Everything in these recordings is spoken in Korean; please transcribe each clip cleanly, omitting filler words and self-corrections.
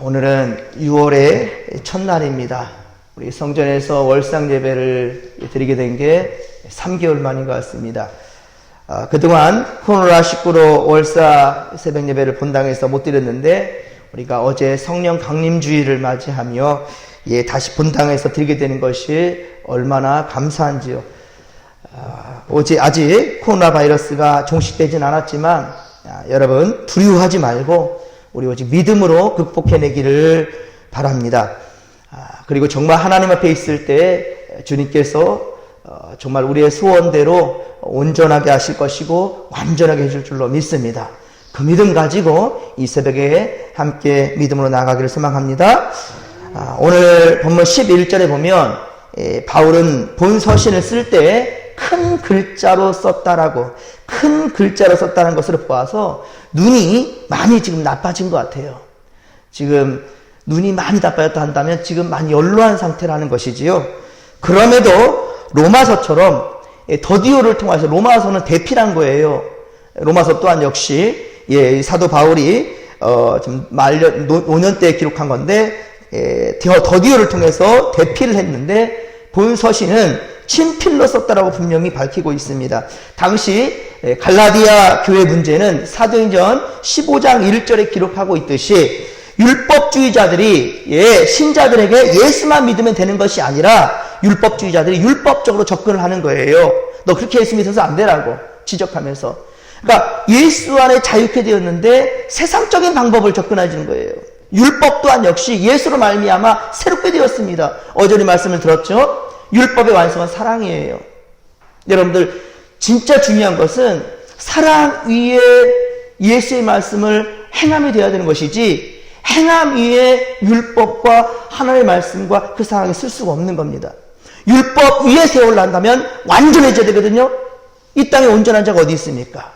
오늘은 6월의 첫날입니다. 우리 성전에서 월상 예배를 드리게 된 게 3개월 만인 것 같습니다. 그동안 코로나19로 월사 새벽 예배를 본당에서 못 드렸는데 우리가 어제 성령 강림주의를 맞이하며 다시 본당에서 드리게 되는 것이 얼마나 감사한지요. 아직 코로나 바이러스가 종식되진 않았지만 여러분 두려워하지 말고 우리 오직 믿음으로 극복해내기를 바랍니다. 그리고 정말 하나님 앞에 있을 때 주님께서 정말 우리의 소원대로 온전하게 하실 것이고 완전하게 해줄 줄로 믿습니다. 그 믿음 가지고 이 새벽에 함께 믿음으로 나아가기를 소망합니다. 오늘 본문 11절에 보면 바울은 본 서신을 쓸 때 큰 글자로 썼다는 것을 보아서 눈이 많이 지금 나빠진 것 같아요. 지금 눈이 많이 나빠졌다 한다면 지금 많이 연로한 상태라는 것이지요. 그럼에도 로마서처럼 더디오를 통해서 로마서는 대피란 거예요. 로마서 또한 역시 사도 바울이 좀 노년 때 기록한 건데 더디오를 통해서 대피를 했는데 본 서신은 친필로 썼다라고 분명히 밝히고 있습니다. 당시 갈라디아 교회 문제는 사도행전 15장 1절에 기록하고 있듯이 율법주의자들이 신자들에게 예수만 믿으면 되는 것이 아니라 율법주의자들이 율법적으로 접근을 하는 거예요. 너 그렇게 예수 믿어서 안 되라고 지적하면서. 그러니까 예수 안에 자유케 되었는데 세상적인 방법을 접근하시는 거예요. 율법 또한 역시 예수로 말미암아 새롭게 되었습니다. 어제의 말씀을 들었죠? 율법의 완성은 사랑이에요. 여러분들 진짜 중요한 것은 사랑 위에 예수의 말씀을 행함이 되어야 되는 것이지 행함 위에 율법과 하나님의 말씀과 그 사랑을 쓸 수가 없는 겁니다. 율법 위에 세우려면 완전해져야 되거든요. 이 땅에 온전한 자가 어디 있습니까?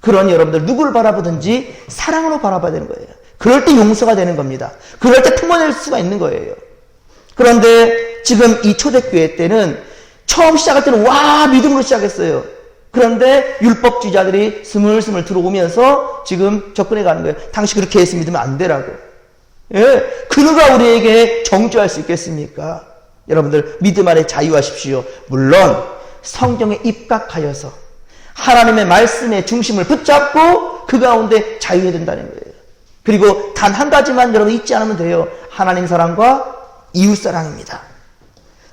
그러니 여러분들 누구를 바라보든지 사랑으로 바라봐야 되는 거예요. 그럴 때 용서가 되는 겁니다. 그럴 때 품어낼 수가 있는 거예요. 그런데 지금 이 초대교회 때는 처음 시작할 때는 믿음으로 시작했어요. 그런데 율법주의자들이 스물스물 들어오면서 지금 접근해 가는 거예요. 당신 그렇게 예수 믿으면 안 되라고. 그 누가 우리에게 정죄할 수 있겠습니까? 여러분들 믿음 안에 자유하십시오. 물론 성경에 입각하여서 하나님의 말씀의 중심을 붙잡고 그 가운데 자유해야 된다는 거예요. 그리고 단 한 가지만 여러분 잊지 않으면 돼요. 하나님 사랑과 이웃 사랑입니다.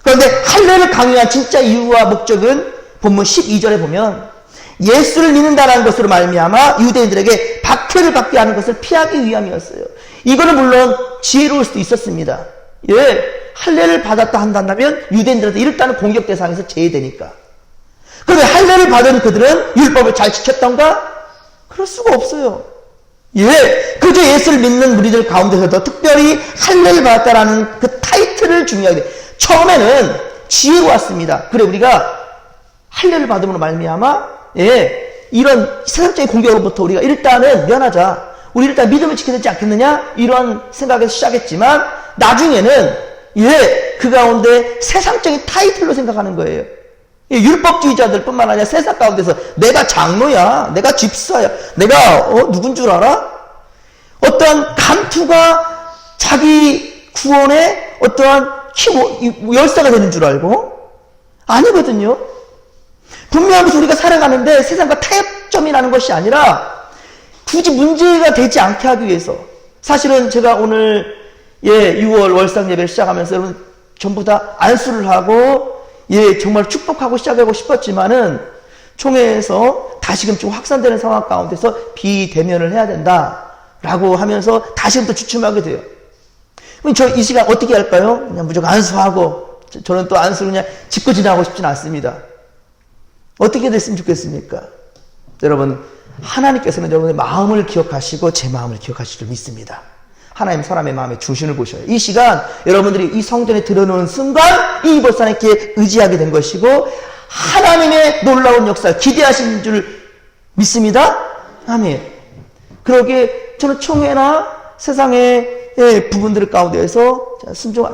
그런데 할례를 강요한 진짜 이유와 목적은 본문 12절에 보면 예수를 믿는다는 것으로 말미암아 유대인들에게 박해를 받게 하는 것을 피하기 위함이었어요. 이거는 물론 지혜로울 수도 있었습니다. 할례를 받았다 한다면 유대인들한테 일단은 공격 대상에서 제외되니까. 그런데 할례를 받은 그들은 율법을 잘 지켰던가? 그럴 수가 없어요. 그저 예수를 믿는 무리들 가운데서도 특별히 할례를 받았다라는 그 타이틀을 중요하게 처음에는 지혜로웠습니다. 그래 우리가 할례를 받음으로 말미암아 이런 세상적인 공격으로부터 우리가 일단은 면하자. 우리 일단 믿음을 지켜야 되지 않겠느냐? 이런 생각에서 시작했지만 나중에는 그 가운데 세상적인 타이틀로 생각하는 거예요. 율법주의자들 뿐만 아니라 세상 가운데서 내가 장로야, 내가 집사야, 내가 누군 줄 알아? 어떠한 감투가 자기 구원에 어떠한 열쇠가 되는 줄 알고? 아니거든요. 분명히 우리가 살아가는데 세상과 타협점이 나는 것이 아니라 굳이 문제가 되지 않게 하기 위해서. 사실은 제가 오늘 6월 월상 예배를 시작하면서 여러분 전부 다 안수를 하고 정말 축복하고 시작하고 싶었지만은 총회에서 다시금 좀 확산되는 상황 가운데서 비대면을 해야 된다라고 하면서 다시금 또 주춤하게 돼요. 그럼 저 이 시간 어떻게 할까요? 그냥 무조건 안수하고 저는 또 안수를 그냥 짚고 지나가고 싶지는 않습니다. 어떻게 됐으면 좋겠습니까? 여러분 하나님께서는 여러분의 마음을 기억하시고 제 마음을 기억하실 줄 믿습니다. 하나님 사람의 마음에 중심을 보셔요. 이 시간 여러분들이 이 성전에 들어놓은 순간 이 이볼사님께 의지하게 된 것이고 하나님의 놀라운 역사를 기대하신 줄 믿습니다. 아멘. 그러기에 저는 총회나 세상의 부분들 가운데에서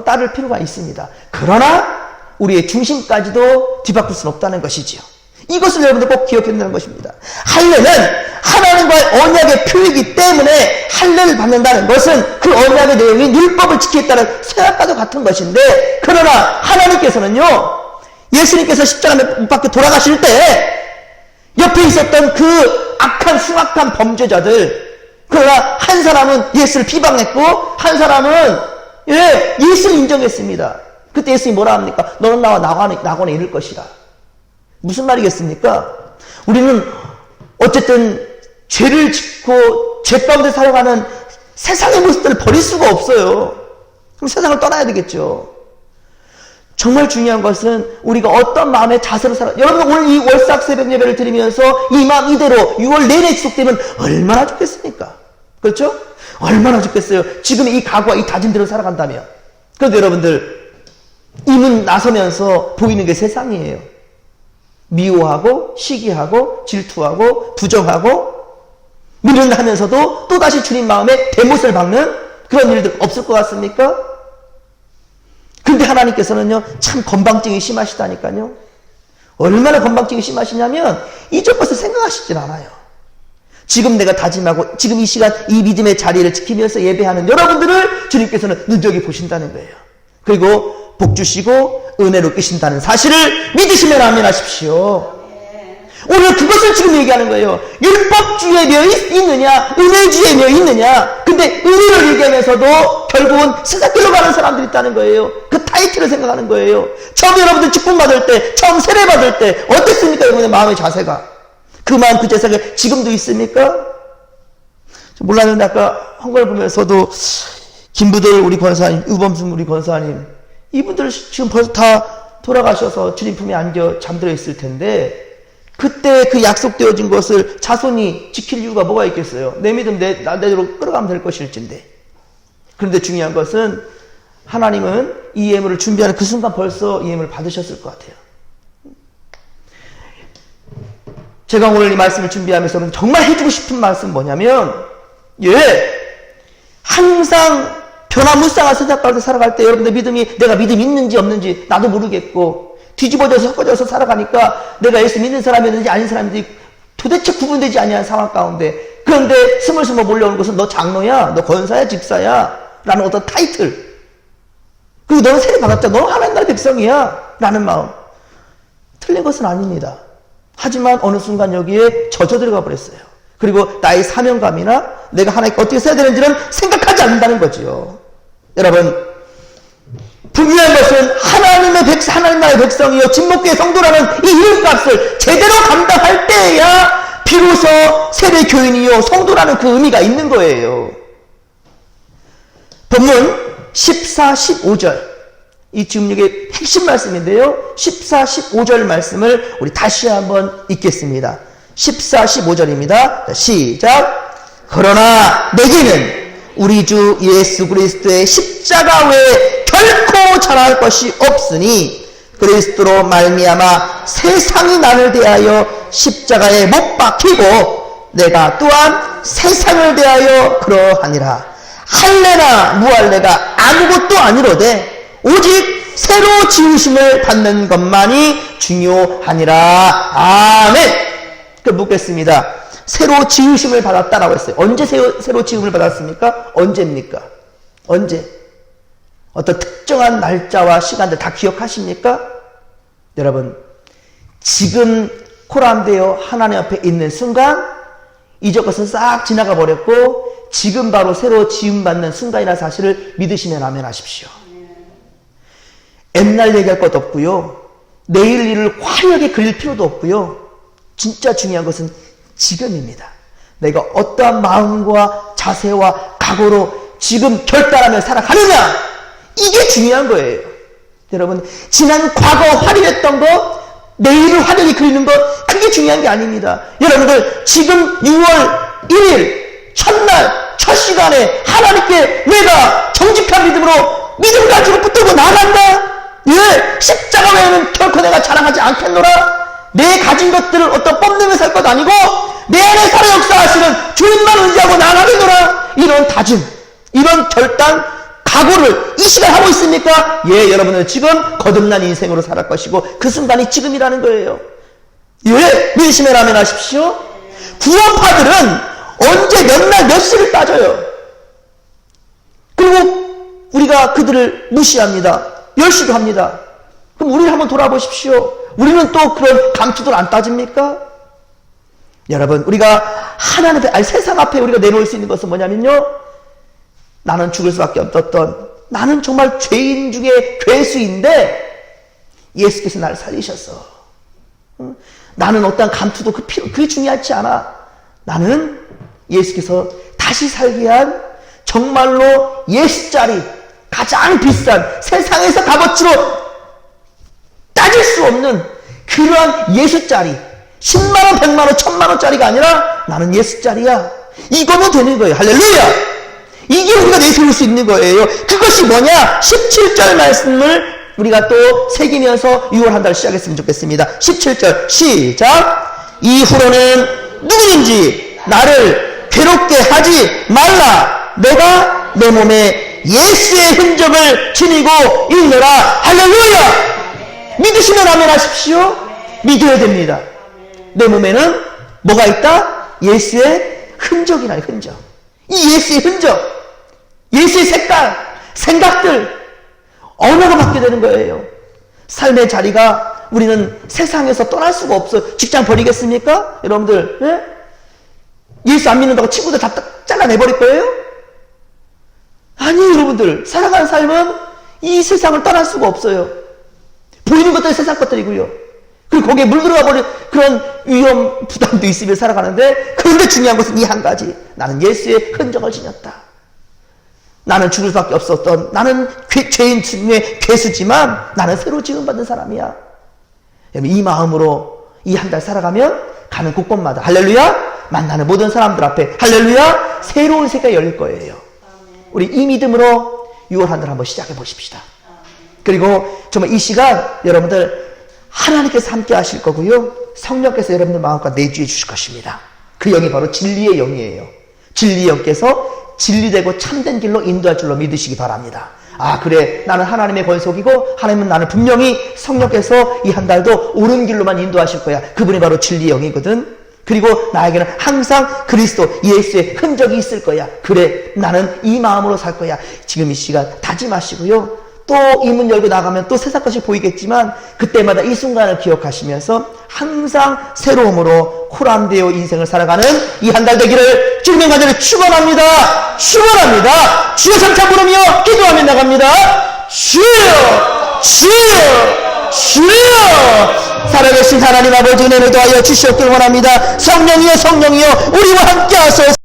따를 필요가 있습니다. 그러나 우리의 중심까지도 뒤바꿀 수는 없다는 것이지요. 이것을 여러분들 꼭 기억해야 된다는 것입니다. 할례는 하나님과의 언약의 표이기 때문에 할례를 받는다는 것은 그 언약의 내용이 율법을 지키겠다는 서약과도 같은 것인데, 그러나 하나님께서는요, 예수님께서 십자가에 못 박혀 돌아가실 때 옆에 있었던 그 악한 흉악한 범죄자들, 그러나 한 사람은 예수를 비방했고 한 사람은 예수를 인정했습니다. 그때 예수님이 뭐라 합니까? 너는 나와 낙원에 이를 것이라. 무슨 말이겠습니까? 우리는 어쨌든 죄를 짓고 죄 가운데 살아가는 세상의 모습들을 버릴 수가 없어요. 그럼 세상을 떠나야 되겠죠. 정말 중요한 것은 우리가 어떤 마음의 자세로 여러분 오늘 이 월삭 새벽 예배를 드리면서 이 마음 이대로 6월 내내 지속되면 얼마나 좋겠습니까? 그렇죠? 얼마나 좋겠어요. 지금 이 각오와 이 다짐대로 살아간다면. 그런데 여러분들 이 문 나서면서 보이는 게 세상이에요. 미워하고 시기하고 질투하고 부정하고 미련하면서도 또다시 주님 마음에 대못을 박는 그런 일들 없을 것 같습니까? 근데 하나님께서는요, 참 건방증이 심하시다니까요. 얼마나 건방증이 심하시냐면 이쪽 것을 생각하시질 않아요. 지금 내가 다짐하고 지금 이 시간 이 믿음의 자리를 지키면서 예배하는 여러분들을 주님께서는 눈여겨 보신다는 거예요. 그리고 복 주시고 은혜로 끼신다는 사실을 믿으시면 아멘 하십시오. 오늘 그것을 지금 얘기하는 거예요. 율법주의에 몇 있느냐, 은혜주의에 몇 있느냐. 근데 은혜를 얘기하면서도 결국은 세상길로 가는 사람들이 있다는 거예요. 그 타이틀을 생각하는 거예요. 처음 여러분들 축복 받을 때, 처음 세례 받을 때 어땠습니까? 여러분의 마음의 자세가. 그 마음 그 자세가 지금도 있습니까? 몰랐는데 아까 한걸 보면서도 김부들 우리 권사님, 유범순 우리 권사님, 이분들 지금 벌써 다 돌아가셔서 주님 품에 안겨 잠들어 있을 텐데 그때 그 약속되어진 것을 자손이 지킬 이유가 뭐가 있겠어요? 내 믿음 나대로 끌어가면 될 것일진데. 그런데 중요한 것은 하나님은 이 예물을 준비하는 그 순간 벌써 이 예물을 받으셨을 것 같아요. 제가 오늘 이 말씀을 준비하면서 정말 해주고 싶은 말씀 뭐냐면, 항상 변화무쌍한 세상 가운데 살아갈 때 여러분들 믿음이 내가 믿음이 있는지 없는지 나도 모르겠고 뒤집어져서 섞어져서 살아가니까 내가 예수 믿는 사람이었는지 아닌 사람인지 도대체 구분되지 아니한 상황 가운데, 그런데 스물스물 몰려오는 것은 너 장로야, 너 권사야, 집사야 라는 어떤 타이틀, 그리고 너는 세례 받았잖아, 너는 하나님 나라의 백성이야 라는 마음. 틀린 것은 아닙니다. 하지만 어느 순간 여기에 젖어 들어가 버렸어요. 그리고 나의 사명감이나 내가 하나님께 어떻게 써야 되는지는 생각하지 않는다는 거지요. 여러분, 분명한 것은 하나님 나라의 백성이요 진목교의 성도라는 이 이름값을 제대로 감당할 때에야 비로소 세례 교인이요 성도라는 그 의미가 있는 거예요. 본문 14, 15절, 이 지금 이게 핵심 말씀인데요. 14, 15절 말씀을 우리 다시 한번 읽겠습니다. 14, 15절입니다. 시작. 그러나 내게는 우리 주 예수 그리스도의 십자가 외에 결코 전할 것이 없으니 그리스도로 말미암아 세상이 나를 대하여 십자가에 못 박히고 내가 또한 세상을 대하여 그러하니라. 할례나 무할례가 아무것도 아니로되 오직 새로 지으심을 받는 것만이 중요하니라. 아멘. 그 묻겠습니다. 새로 지으심을 받았다라고 했어요. 언제 새로 지음을 받았습니까? 언제입니까? 언제? 어떤 특정한 날짜와 시간들 다 기억하십니까? 여러분, 지금 코람되어 하나님 앞에 있는 순간 이전 것은 싹 지나가 버렸고 지금 바로 새로 지음받는 순간이라는 사실을 믿으시면 아멘 하십시오. 옛날 얘기할 것도 없고요. 내일 일을 화려하게 그릴 필요도 없고요. 진짜 중요한 것은 지금입니다. 내가 어떠한 마음과 자세와 각오로 지금 결단하며 살아가느냐, 이게 중요한 거예요. 여러분, 지난 과거 화려했던 것, 내일을 화려하게 그리는 것, 그게 중요한 게 아닙니다. 여러분들 지금 6월 1일 첫날 첫 시간에 하나님께 내가 정직한 믿음으로 믿음 가지고 붙들고 나간다. 십자가 외에는 결코 내가 자랑하지 않겠노라. 내 가진 것들을 어떤 뽐내며 살 것 아니고 내 안에 살아 역사하시는 주님만 의지하고 나가겠노라. 이런 다짐, 이런 결단, 각오를 이 시간 하고 있습니까? 여러분은 지금 거듭난 인생으로 살아갈 것이고 그 순간이 지금이라는 거예요. 예, 믿으시면 아멘 하십시오. 구원파들은 언제 몇 날 몇 시를 따져요. 그리고 우리가 그들을 무시합니다. 멸시도 합니다. 그럼 우리를 한번 돌아보십시오. 우리는 또 그런 감투들 안 따집니까? 여러분, 우리가 하나님 앞에, 아니 세상 앞에 우리가 내놓을 수 있는 것은 뭐냐면요, 나는 죽을 수밖에 없었던, 나는 정말 죄인 중에 괴수인데 예수께서 나를 살리셨어. 나는 어떠한 감투도 그게 중요하지 않아. 나는 예수께서 다시 살게 한 정말로 예수짜리, 가장 비싼, 세상에서 값어치로 따질 수 없는 그러한 예수짜리, 10만원, 100만원, 1000만원짜리가 아니라 나는 예수짜리야. 이거면 되는 거예요. 할렐루야! 이게 우리가 내세울 수 있는 거예요. 그것이 뭐냐? 17절 말씀을 우리가 또 새기면서 6월 한 달 시작했으면 좋겠습니다. 17절 시작. 이후로는 누구든지 나를 괴롭게 하지 말라. 내가 내 몸에 예수의 흔적을 지니고 있노라. 할렐루야! 믿으시면 아멘 하십시오. 믿어야 됩니다. 내 몸에는 뭐가 있다? 예수의 흔적이라니, 흔적. 이 예수의 흔적, 예수의 색깔, 생각들, 언어가 바뀌게 되는 거예요. 삶의 자리가 우리는 세상에서 떠날 수가 없어요. 직장 버리겠습니까? 여러분들, 예? 예수 안 믿는다고 친구들 다 잘라내버릴 거예요? 아니에요, 여러분들. 살아가는 삶은 이 세상을 떠날 수가 없어요. 보이는 것들이 세상 것들이고요. 그리고 거기에 물들어가 버린 그런 위험, 부담도 있으며 살아가는데, 그런데 중요한 것은 이 한 가지. 나는 예수의 흔적을 지녔다. 나는 죽을 수밖에 없었던, 나는 죄인 중에 괴수지만 나는 새로 지음받은 사람이야. 이 마음으로 이 한 달 살아가면 가는 곳곳마다 할렐루야, 만나는 모든 사람들 앞에 할렐루야, 새로운 세계가 열릴 거예요. 우리 이 믿음으로 6월 한 달 한번 시작해 보십시다. 그리고 정말 이 시간 여러분들 하나님께서 함께 하실 거고요, 성령께서 여러분들 마음과 내주해 주실 것입니다. 그 영이 바로 진리의 영이에요. 진리의 영께서 진리되고 참된 길로 인도할 줄로 믿으시기 바랍니다. 아, 그래, 나는 하나님의 권속이고 하나님은 나는 분명히 성령께서 이 한 달도 옳은 길로만 인도하실 거야. 그분이 바로 진리의 영이거든. 그리고 나에게는 항상 그리스도 예수의 흔적이 있을 거야. 그래, 나는 이 마음으로 살 거야. 지금 이 시간 다짐하시고요, 또 이 문 열고 나가면 또 세상 것이 보이겠지만 그때마다 이 순간을 기억하시면서 항상 새로움으로 코람되어 인생을 살아가는 이 한 달 되기를 주님의 간절히 축원합니다. 축원합니다. 주여 삼차 부르며 기도하며 나갑니다. 주여, 주여, 주여. 살아계신 하나님 아버지, 은혜를 더하여 주시옵길 원합니다. 성령이여, 성령이여, 우리와 함께 하소서.